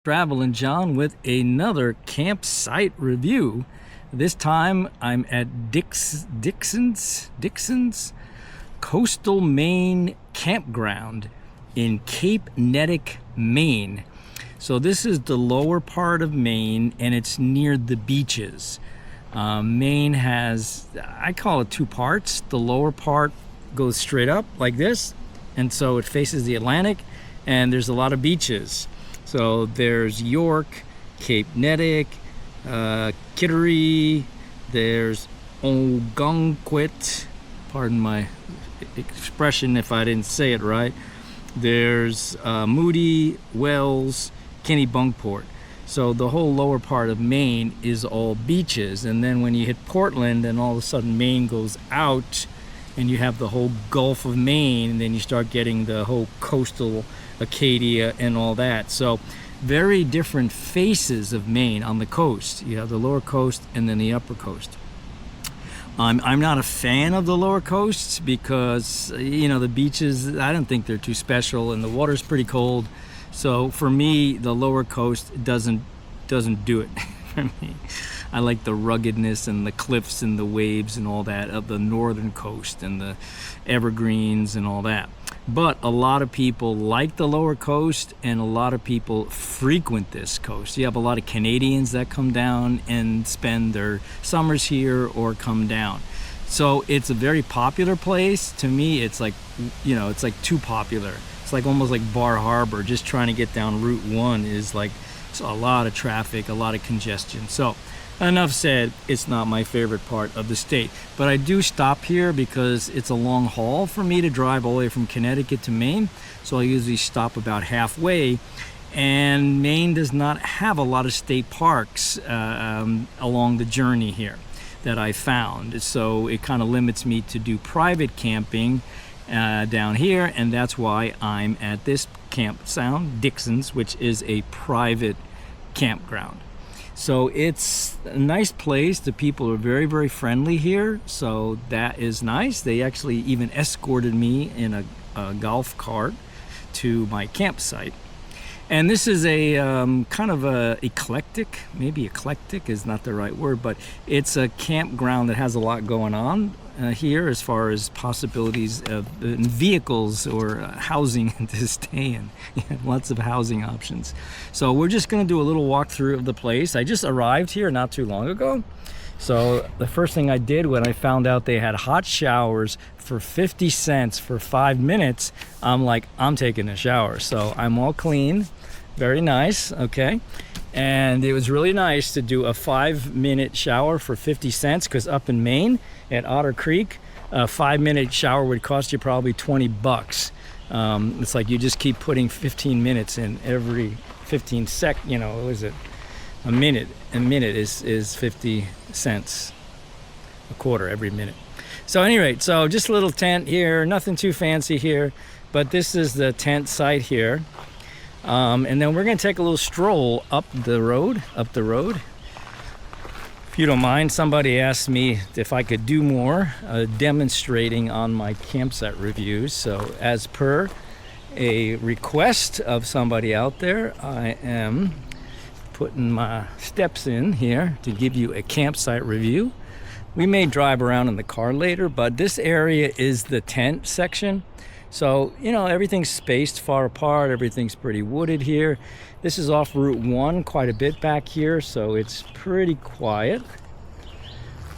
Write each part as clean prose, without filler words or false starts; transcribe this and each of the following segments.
Traveling John with another campsite review. This time I'm at Dixon's Coastal Maine Campground in Cape Nettic, Maine. So this is the lower part of Maine and it's near the beaches. Maine has, I call it two parts. The lower part goes straight up like this, and so it faces the Atlantic, and there's a lot of beaches. So there's York, Cape Nettic, Kittery, there's Ogunquit, pardon my expression if I didn't say it right. There's Moody, Wells, Kennebunkport. So the whole lower part of Maine is all beaches, and then when you hit Portland, then all of a sudden Maine goes out and you have the whole Gulf of Maine, and then you start getting the whole coastal Acadia and all that. So very different faces of Maine on the coast. You have the lower coast and then the upper coast. I'm not a fan of the lower coasts because, you know, the beaches, I don't think they're too special, and the water's pretty cold. So for me, the lower coast doesn't do it for me. I like the ruggedness and the cliffs and the waves and all that of the northern coast and the evergreens and all that. But a lot of people like the lower coast, and a lot of people frequent this coast. You have a lot of Canadians that come down and spend their summers here or come down. So it's a very popular place. To me, it's like, you know, it's like too popular. It's like almost like Bar Harbor. Just trying to get down Route 1 is like, it's a lot of traffic, a lot of congestion. So enough said, it's not my favorite part of the state. But I do stop here because it's a long haul for me to drive all the way from Connecticut to Maine. So I usually stop about halfway. And Maine does not have a lot of state parks along the journey here that I found. So it kind of limits me to do private camping down here. And that's why I'm at this campground, Dixon's, which is a private campground. So it's a nice place. The people are very, very friendly here. So that is nice. They actually even escorted me in a golf cart to my campsite. And this is a kind of a eclectic, maybe eclectic is not the right word, but it's a campground that has a lot going on here as far as possibilities of vehicles or housing to stay in. Lots of housing options. So we're just going to do a little walkthrough of the place. I just arrived here not too long ago. So the first thing I did when I found out they had hot showers for 50 cents for 5 minutes, I'm like, I'm taking a shower. So I'm all clean, very nice, okay? And it was really nice to do a 5-minute shower for 50 cents because up in Maine at Otter Creek, a 5-minute shower would cost you probably 20 bucks. It's like you just keep putting 15 minutes in every 15 you know, what is it? A minute is 50 cents, a quarter every minute. So anyway, so just a little tent here, nothing too fancy here, but this is the tent site here. And then we're gonna take a little stroll up the road. If you don't mind, somebody asked me if I could do more demonstrating on my campsite reviews. So as per a request of somebody out there, I am putting my steps in here to give you a campsite review. We may drive around in the car later, but this area is the tent section. So, you know, everything's spaced far apart. Everything's pretty wooded here. This is off Route 1 quite a bit back here, so it's pretty quiet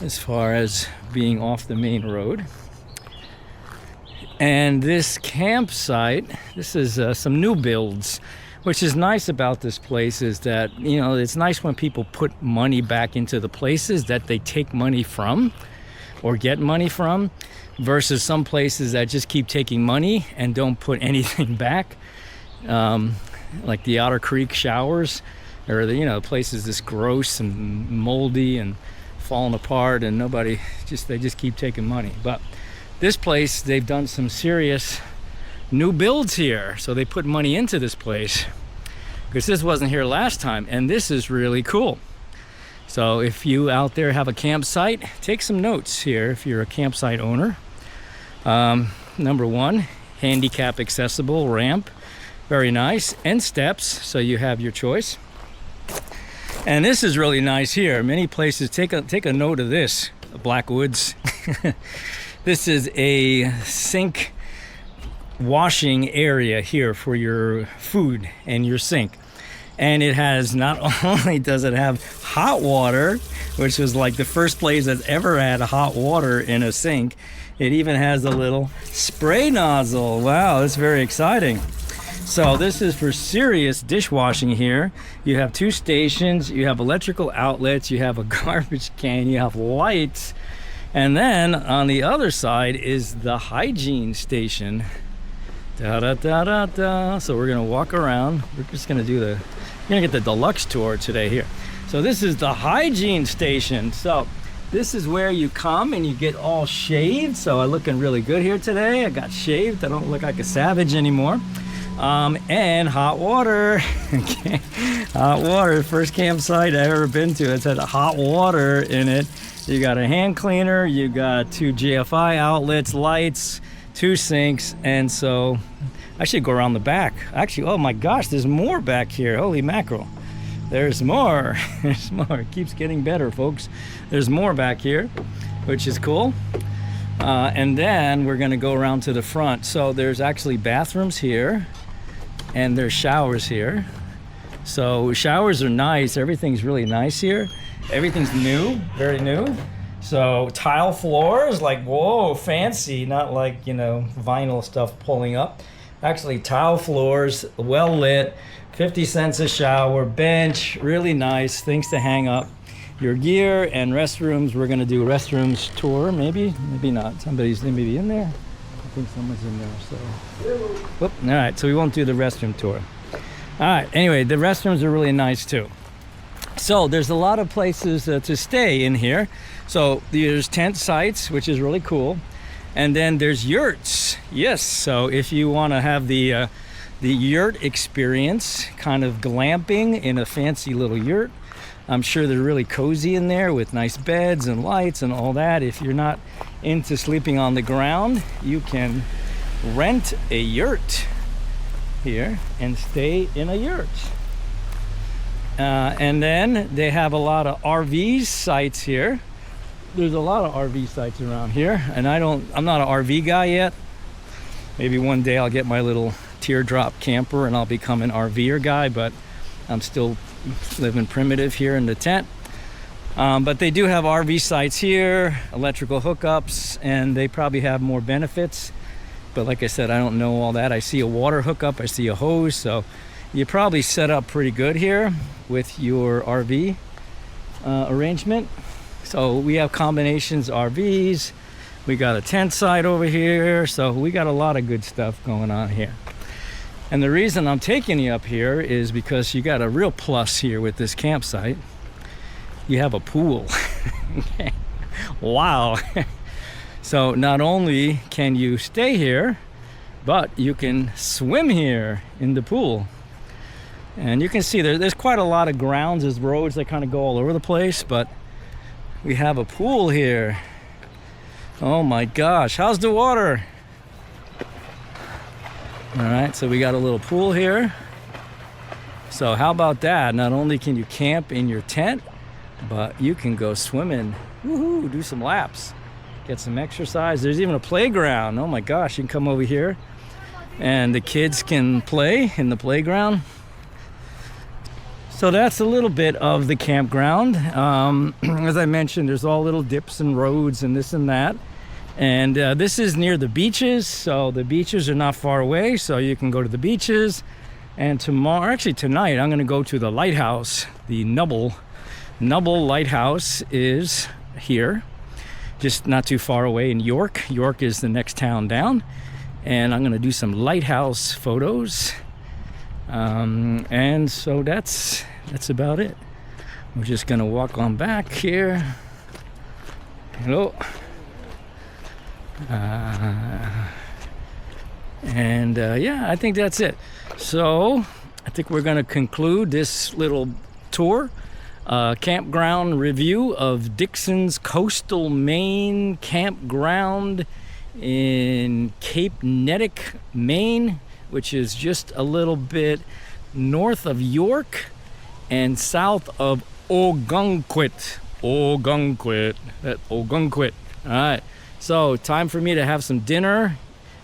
as far as being off the main road. And this campsite, this is some new builds. Which is nice about this place is that, you know, it's nice when people put money back into the places that they take money from or get money from, versus some places that just keep taking money and don't put anything back. Like the Otter Creek showers, or the, you know, places this gross and moldy and falling apart, and they just keep taking money. But this place, they've done some serious new builds here, so they put money into this place because this wasn't here last time, and this is really cool. So if you out there have a campsite, take some notes here if you're a campsite owner. Number one, handicap accessible ramp Very nice. And steps, so you have your choice. And this is really nice here. Many places, take a note of this, Blackwoods. This is a sink washing area here for your food and your sink. And it has, not only does it have hot water, which was like the first place that's ever had hot water in a sink, it even has a little spray nozzle. Wow, that's very exciting. So this is for serious dishwashing here. You have 2 stations, you have electrical outlets, you have a garbage can, you have lights, and then on the other side is the hygiene station. Da da da da da. So we're gonna walk around. We're just gonna do we're gonna get the deluxe tour today here. So this is the hygiene station. So this is where you come and you get all shaved. So I'm looking really good here today. I got shaved. I don't look like a savage anymore. And hot water. Okay. Hot water. First campsite I've ever been to. It's had hot water in it. You got a hand cleaner. You got 2 GFI outlets, lights, 2 sinks, and so I should go around the back. Actually, oh my gosh, there's more back here. Holy mackerel. There's more. There's more. It keeps getting better, folks. There's more back here, which is cool. And then we're gonna go around to the front. So there's actually bathrooms here, and there's showers here. So showers are nice. Everything's really nice here. Everything's new, very new. So tile floors, like, whoa, fancy, not like, you know, vinyl stuff pulling up. Actually, tile floors, well lit, 50 cents a shower, bench, really nice, things to hang up your gear, and restrooms. We're gonna do a restrooms tour, maybe not. Somebody's maybe in there. I think someone's in there, so. Whoop. All right, so we won't do the restroom tour. All right, anyway, the restrooms are really nice too. So there's a lot of places to stay in here. So there's tent sites, which is really cool. And then there's yurts. Yes, so if you want to have the yurt experience, kind of glamping in a fancy little yurt, I'm sure they're really cozy in there with nice beds and lights and all that. If you're not into sleeping on the ground, you can rent a yurt here and stay in a yurt. And then they have a lot of RV sites here. There's a lot of RV sites around here, and I'm not an RV guy yet. Maybe one day I'll get my little teardrop camper and I'll become an RVer guy, but I'm still living primitive here in the tent. But they do have RV sites here, electrical hookups, and they probably have more benefits. But like I said, I don't know all that. I see a water hookup, I see a hose, so you probably set up pretty good here with your RV arrangement. So we have combinations RVs, we got a tent site over here, so we got a lot of good stuff going on here. And the reason I'm taking you up here is because you got a real plus here with this campsite. You have a pool. Okay. Wow. So not only can you stay here, but you can swim here in the pool. And you can see there's quite a lot of grounds, there's roads that kind of go all over the place, but we have a pool here. Oh my gosh, how's the water? All right, so we got a little pool here. So how about that? Not only can you camp in your tent, but you can go swimming. Woohoo, do some laps, get some exercise. There's even a playground. Oh my gosh, you can come over here and the kids can play in the playground. So that's a little bit of the campground. As I mentioned, there's all little dips and roads and this and that. And this is near the beaches, so the beaches are not far away, so you can go to the beaches. And tonight, I'm gonna go to the lighthouse. The Nubble Lighthouse is here, just not too far away in York. York is the next town down. And I'm gonna do some lighthouse photos. And so that's about it. We're just gonna walk on back here. Hello. Yeah, I think that's it. So I think we're gonna conclude this little tour, campground review of Dixon's Coastal Maine Campground in Cape Nettic, Maine. which is just a little bit north of York and south of Ogunquit. Ogunquit. All right, so time for me to have some dinner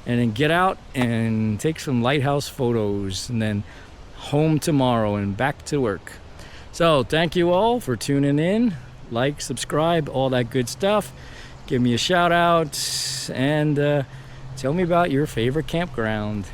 and then get out and take some lighthouse photos, and then home tomorrow and back to work. So thank you all for tuning in. Like, subscribe, all that good stuff. Give me a shout out and tell me about your favorite campground.